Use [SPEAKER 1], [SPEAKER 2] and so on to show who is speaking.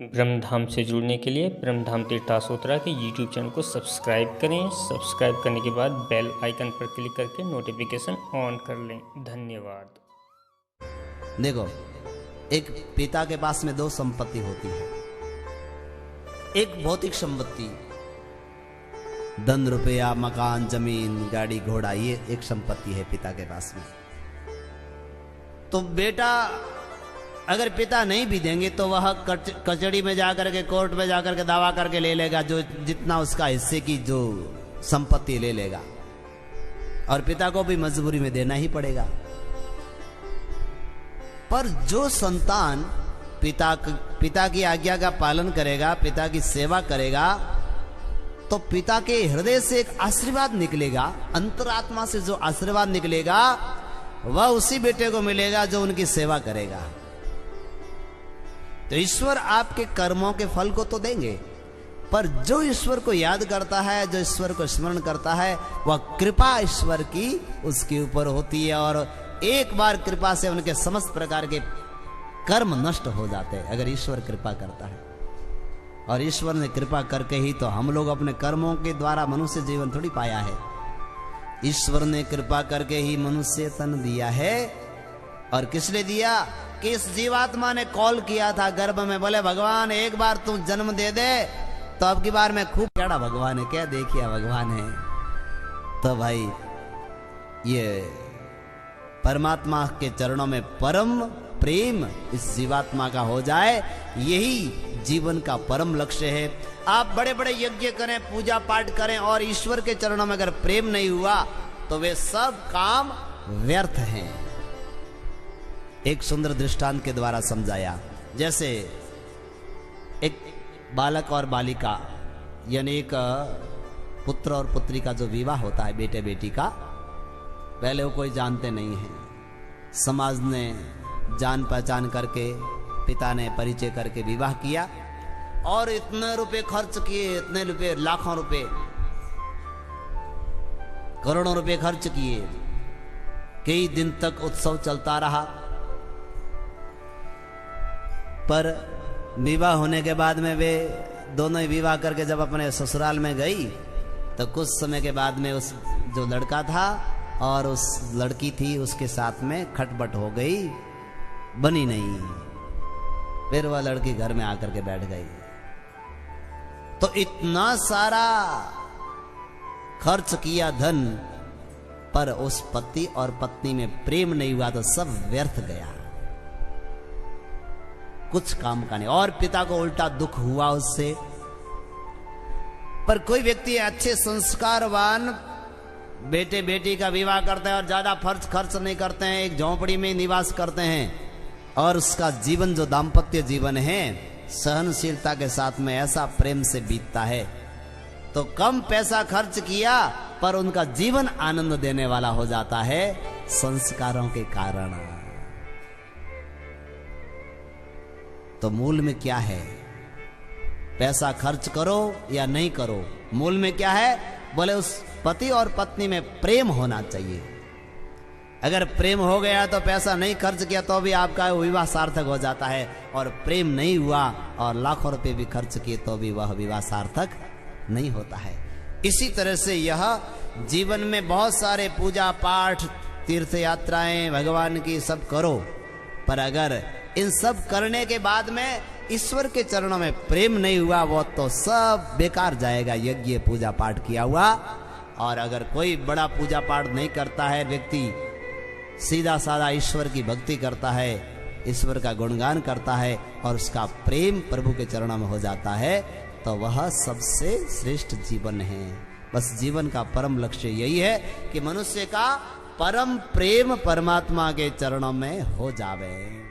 [SPEAKER 1] ब्रह्मधाम से जुड़ने के लिए ब्रह्मधाम तीर्थासोत्रा के यूट्यूब चैनल को सब्सक्राइब करें। सब्सक्राइब करने के बाद बेल आइकन पर क्लिक करके नोटिफिकेशन ऑन कर लें। धन्यवाद।
[SPEAKER 2] देखो, एक पिता के पास में दो संपत्ति होती है। एक भौतिक संपत्ति, धन रुपया, मकान, जमीन, गाड़ी, घोड़ा, ये एक संपत्ति है पिता के पास में। तो बेटा अगर पिता नहीं भी देंगे तो वह कचहरी में जाकर के, कोर्ट में जाकर के दावा करके ले लेगा, जो जितना उसका हिस्से की जो संपत्ति ले लेगा, और पिता को भी मजबूरी में देना ही पड़ेगा। पर जो संतान पिता की आज्ञा का पालन करेगा, पिता की सेवा करेगा, तो पिता के हृदय से एक आशीर्वाद निकलेगा, अंतरात्मा से जो आशीर्वाद निकलेगा वह उसी बेटे को मिलेगा जो उनकी सेवा करेगा। तो ईश्वर आपके कर्मों के फल को तो देंगे, पर जो ईश्वर को याद करता है, जो ईश्वर को स्मरण करता है, वह कृपा ईश्वर की उसके ऊपर होती है, और एक बार कृपा से उनके समस्त प्रकार के कर्म नष्ट हो जाते हैं अगर ईश्वर कृपा करता है। और ईश्वर ने कृपा करके ही तो हम लोग अपने कर्मों के द्वारा मनुष्य जीवन थोड़ी पाया है। ईश्वर ने कृपा करके ही मनुष्य तन दिया है। और किसने दिया? कि इस जीवात्मा ने कॉल किया था गर्भ में, बोले भगवान एक बार तू जन्म दे दे तो अब की बार मैं खूब केड़ा भगवान है, क्या देखिए भगवान है। तो भाई ये परमात्मा के चरणों में परम प्रेम इस जीवात्मा का हो जाए, यही जीवन का परम लक्ष्य है। आप बड़े बड़े यज्ञ करें, पूजा पाठ करें, और ईश्वर के चरणों में अगर प्रेम नहीं हुआ तो वे सब काम व्यर्थ हैं। एक सुंदर दृष्टांत के द्वारा समझाया। जैसे एक बालक और बालिका, यानी एक पुत्र और पुत्री का जो विवाह होता है, बेटे बेटी का, पहले वो कोई जानते नहीं है। समाज ने जान पहचान करके, पिता ने परिचय करके विवाह किया, और इतने रुपए खर्च किए, इतने रुपए, लाखों रुपए, करोड़ों रुपए खर्च किए। कई दिन तक उत्सव चलता रहा, पर विवाह होने के बाद में वे दोनों ही विवाह करके जब अपने ससुराल में गई तो कुछ समय के बाद में उस जो लड़का था और उस लड़की थी उसके साथ में खटपट हो गई, बनी नहीं। फिर वह लड़की घर में आकर के बैठ गई। तो इतना सारा खर्च किया धन, पर उस पति और पत्नी में प्रेम नहीं हुआ तो सब व्यर्थ गया, कुछ काम का नहीं। और पिता को उल्टा दुख हुआ उससे। पर कोई व्यक्ति अच्छे संस्कारवान बेटे बेटी का विवाह करते हैं और ज्यादा खर्च नहीं करते हैं, एक झोंपड़ी में निवास करते हैं, और उसका जीवन जो दाम्पत्य जीवन है सहनशीलता के साथ में ऐसा प्रेम से बीतता है, तो कम पैसा खर्च किया पर उनका जीवन आनंद देने वाला हो जाता है संस्कारों के कारण। तो मूल में क्या है? पैसा खर्च करो या नहीं करो, मूल में क्या है? बोले उस पति और पत्नी में प्रेम होना चाहिए। अगर प्रेम हो गया तो पैसा नहीं खर्च किया तो भी आपका विवाह सार्थक हो जाता है, और प्रेम नहीं हुआ और लाखों रुपए भी खर्च किए तो भी वह विवाह सार्थक नहीं होता है। इसी तरह से यह जीवन में बहुत सारे पूजा पाठ, तीर्थ यात्राएं, भगवान की सब करो, पर अगर इन सब करने के बाद में ईश्वर के चरणों में प्रेम नहीं हुआ, वो तो सब बेकार जाएगा, यज्ञ पूजा पाठ किया हुआ। और अगर कोई बड़ा पूजा पाठ नहीं करता है, व्यक्ति सीधा साधा ईश्वर की भक्ति करता है, ईश्वर का गुणगान करता है, और उसका प्रेम प्रभु के चरणों में हो जाता है, तो वह सबसे श्रेष्ठ जीवन है। बस जीवन का परम लक्ष्य यही है कि मनुष्य का परम प्रेम परमात्मा के चरणों में हो जावे।